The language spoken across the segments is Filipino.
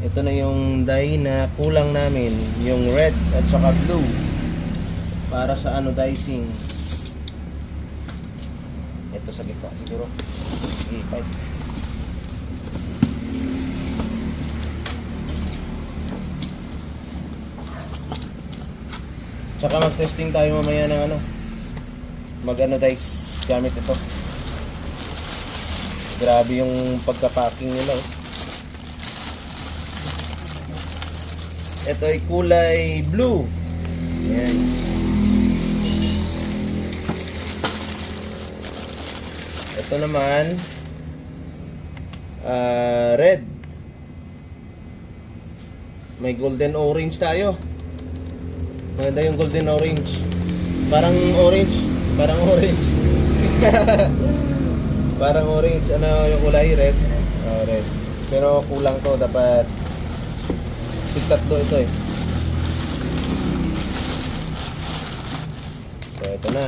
Ito na yung dye na kulang namin, yung red at saka blue para sa anodizing. Ito sa gitna siguro. Ipay. Tsaka mag-testing tayo mamaya ng ano, mag-anodize gamit ito. Grabe yung pagka-packing nila. Ito ay kulay blue. Ayan. Ito naman red. May golden orange tayo. Maganda yung golden orange. Parang orange. Parang orange. Parang orange. Ano yung kulay? Red. Red. Pero kulang to. Dapat tatlo ito eh. So ito na.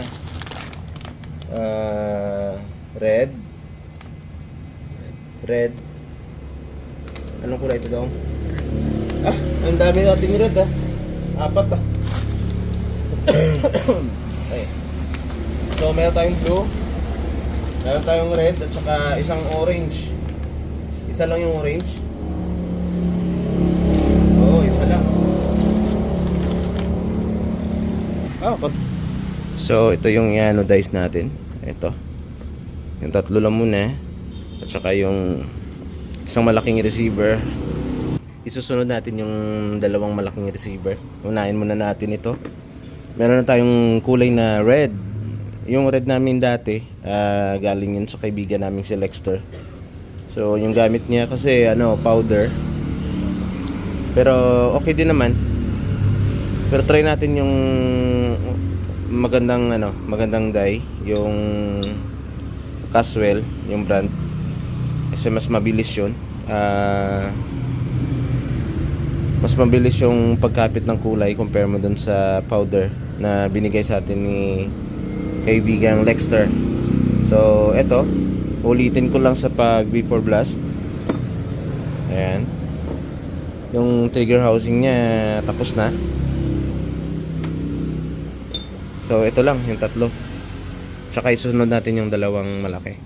Red. Red. Anong kulay ito daw? Ang dami nating red ah. 4 ah. Okay. So meron tayong blue, meron tayong red at saka isang orange. Isa lang yung orange. Oo, isa lang. So ito yung i-anodize natin. Ito. Yung tatlo lang muna. At saka yung isang malaking receiver. Isusunod natin yung dalawang malaking receiver. Unahin muna natin ito. Meron na tayong kulay na red. Yung red namin dati, galing yun sa kaibigan naming si Lexter. So yung gamit niya kasi powder. Pero okay din naman. Pero try natin yung magandang dye, yung Caswell, yung brand. Kasi mas mabilis yun. Mas mabilis yung pagkapit ng kulay compare mo dun sa powder na binigay sa atin ni kaibigang Lexter. So eto, ulitin ko lang sa pag Vapor Blast. Ayan. Yung trigger housing niya tapos na. So ito lang yung tatlo. Tsaka isunod natin yung dalawang malaki.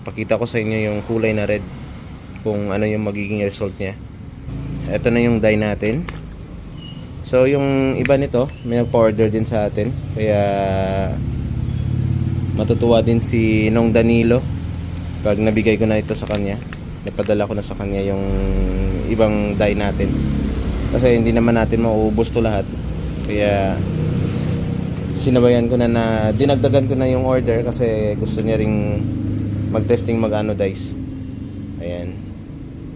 Pakita ko sa inyo yung kulay na red, kung ano yung magiging result niya. Ito na yung dye natin. So yung iba nito may nagpa-order din sa atin, kaya matutuwa din si Nong Danilo pag nabigay ko na ito sa kanya. Napadala ko na sa kanya yung ibang dye natin, kasi hindi naman natin mauubos to lahat. Kaya sinabayan ko na dinagdagan ko na yung order kasi gusto niya ring mag-testing, mag-anodize. Ayan.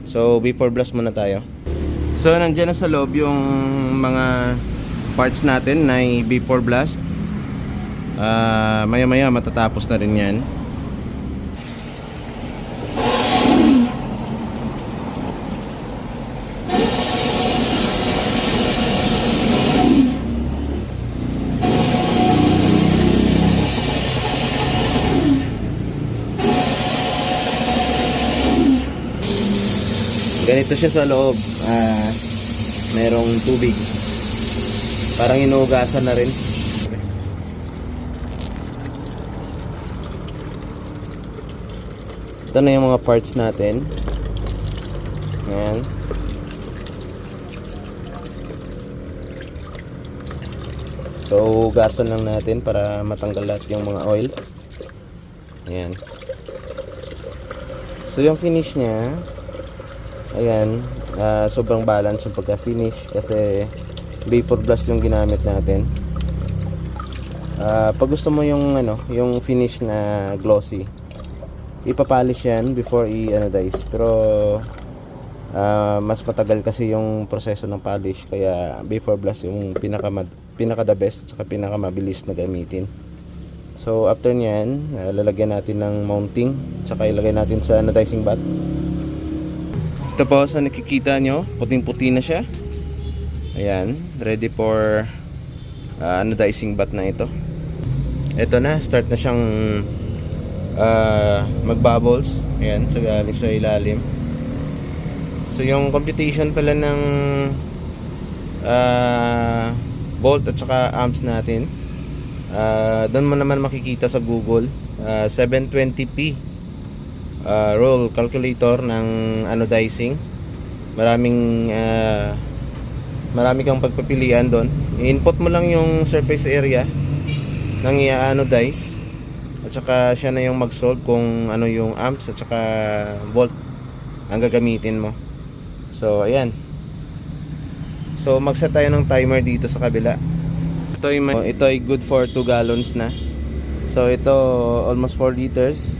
So Vapor Blast muna tayo. So nandiyan na sa loob yung mga parts natin na Vapor Blast. Maya maya matatapos na rin yan. Ganito siya sa loob. Merong tubig. Parang inuugasan na rin. Ito na yung mga parts natin. Ayan. So ugasan lang natin para matanggal lahat yung mga oil. Ayan. So yung finish niya, ayan, sobrang balance yung pagka-finish kasi Vapor Blast yung ginamit natin. Pag gusto mo yung yung finish na glossy, ipapolish yan before i-anodize. Pero mas matagal kasi yung proseso ng polish, kaya Vapor Blast yung pinaka the best at pinakamabilis na gamitin. So after nyan, lalagyan natin ng mounting, tsaka ilagay natin sa anodizing bath. Ito po, sa nakikita nyo, puting-puti na siya. Ayan, ready for anodizing bath na ito. Ito na, start na siyang mag-bubbles. Ayan, sa galing sa ilalim. So yung computation pala ng volt at saka amps natin, doon mo naman makikita sa Google. 720p roll calculator ng anodizing. Marami kang pagpipilian doon. I-input mo lang yung surface area ng i-anodize, at saka siya na yung mag-solve kung ano yung amps at saka volt ang gagamitin mo. So ayan. So mag-set tayo ng timer dito sa kabila. Ito ay good for 2 gallons na. So ito almost 4 liters.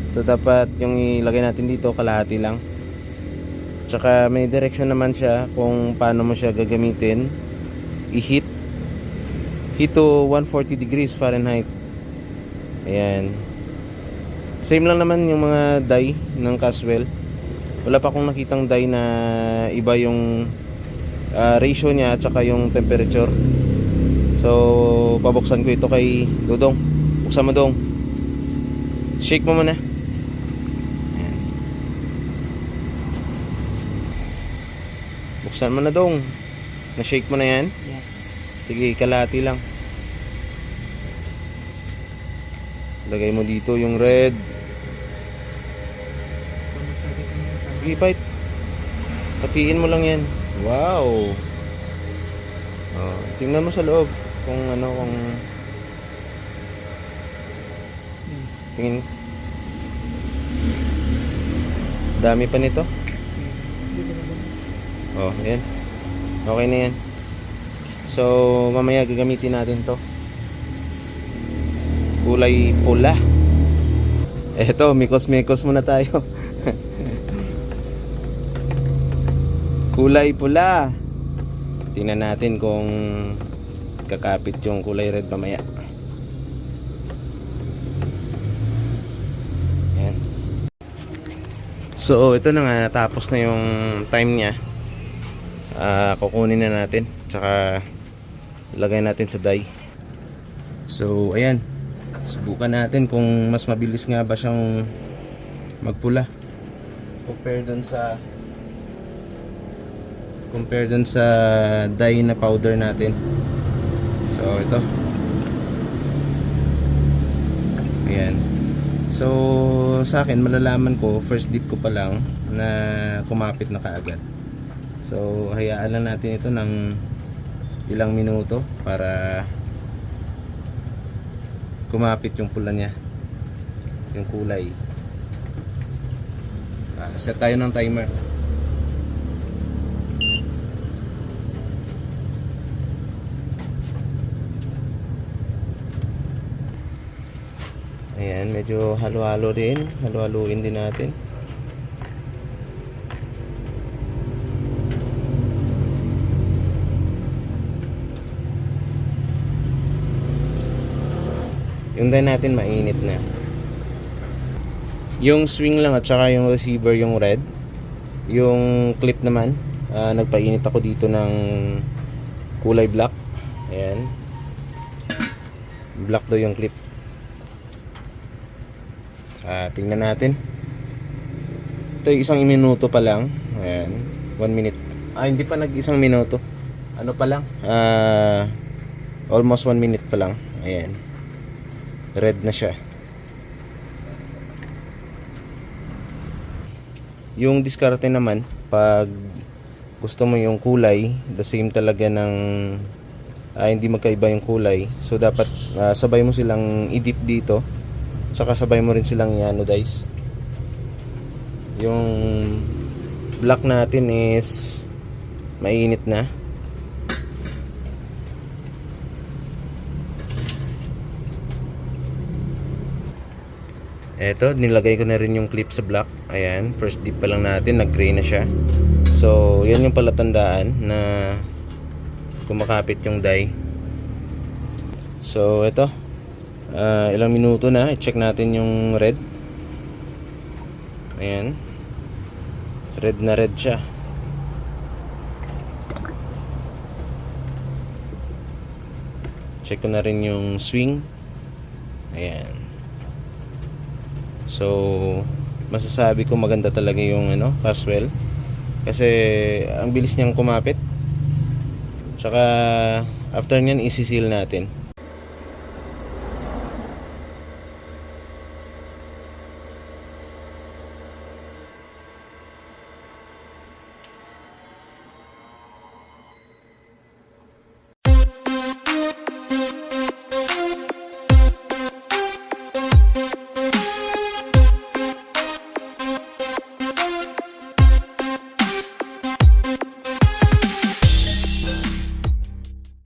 So dapat yung ilagay natin dito kalahati lang. Tsaka may direction naman siya kung paano mo siya gagamitin. I-heat to 140 degrees Fahrenheit. Ayan. Same lang naman yung mga die ng Caswell. Wala pa akong nakitang die na iba yung ratio niya at saka yung temperature. So babuksan ko ito kay Dodong. Buksan mo, Dong. Shake mo muna. Ayan. Buksan mo na, Dong. Na-shake mo na yan? Yes. Sige, kalahati lang. Lagay mo dito yung red. Sige, bite. Hatiin mo lang yan. Wow. Oh, tingnan mo sa loob kung tingin. Dami pa nito. Oh, yan. Okay na yan. So, mamaya gagamitin natin to. Kulay pula. Eto, mikos-mikos muna tayo. Kulay pula. Tingnan natin kung kakapit yung kulay red mamaya. Yan. So, ito na nga, natapos na yung time niya. Kukunin na natin. Tsaka ilagay natin sa die. So, ayan. Subukan natin kung mas mabilis nga ba siyang magpula compare dun sa dye na powder natin. So ito, ayan. So sa akin, malalaman ko first dip ko pa lang na kumapit na kaagad. So hayaan lang natin ito ng ilang minuto para kumapit yung pula niya, yung kulay. Set tayo ng timer. Ayan, medyo halo-halo rin. Halo-haluin din natin. Yung dye natin mainit na. Yung swing lang at saka yung receiver yung red. Yung clip naman, nagpainit ako dito ng kulay black. Ayan. Black daw yung clip. Tingnan natin. Ito yung 1 minuto pa lang. Ayan, 1 minute. Hindi pa nag-1 minuto. Ano pa lang? Almost 1 minute pa lang. Ayan. Red na siya. Yung diskarte naman, pag gusto mo yung kulay, the same talaga ng hindi magkaiba yung kulay. So dapat sabay mo silang i-dip dito. Saka sabay mo rin silang i-anodize. Yung black natin is mainit na. Eto, nilagay ko na rin yung clip sa black. Ayan, first dip pa lang natin, nag-gray na siya. So, yan yung palatandaan na kumakapit yung dye. So, eto. Ilang minuto na, i-check natin yung red. Ayan. Red na red siya. Check ko na rin yung swing. Ayan. So, masasabi ko maganda talaga yung Caswell. Kasi ang bilis niyang kumapit. Tsaka after nyan isi-seal natin.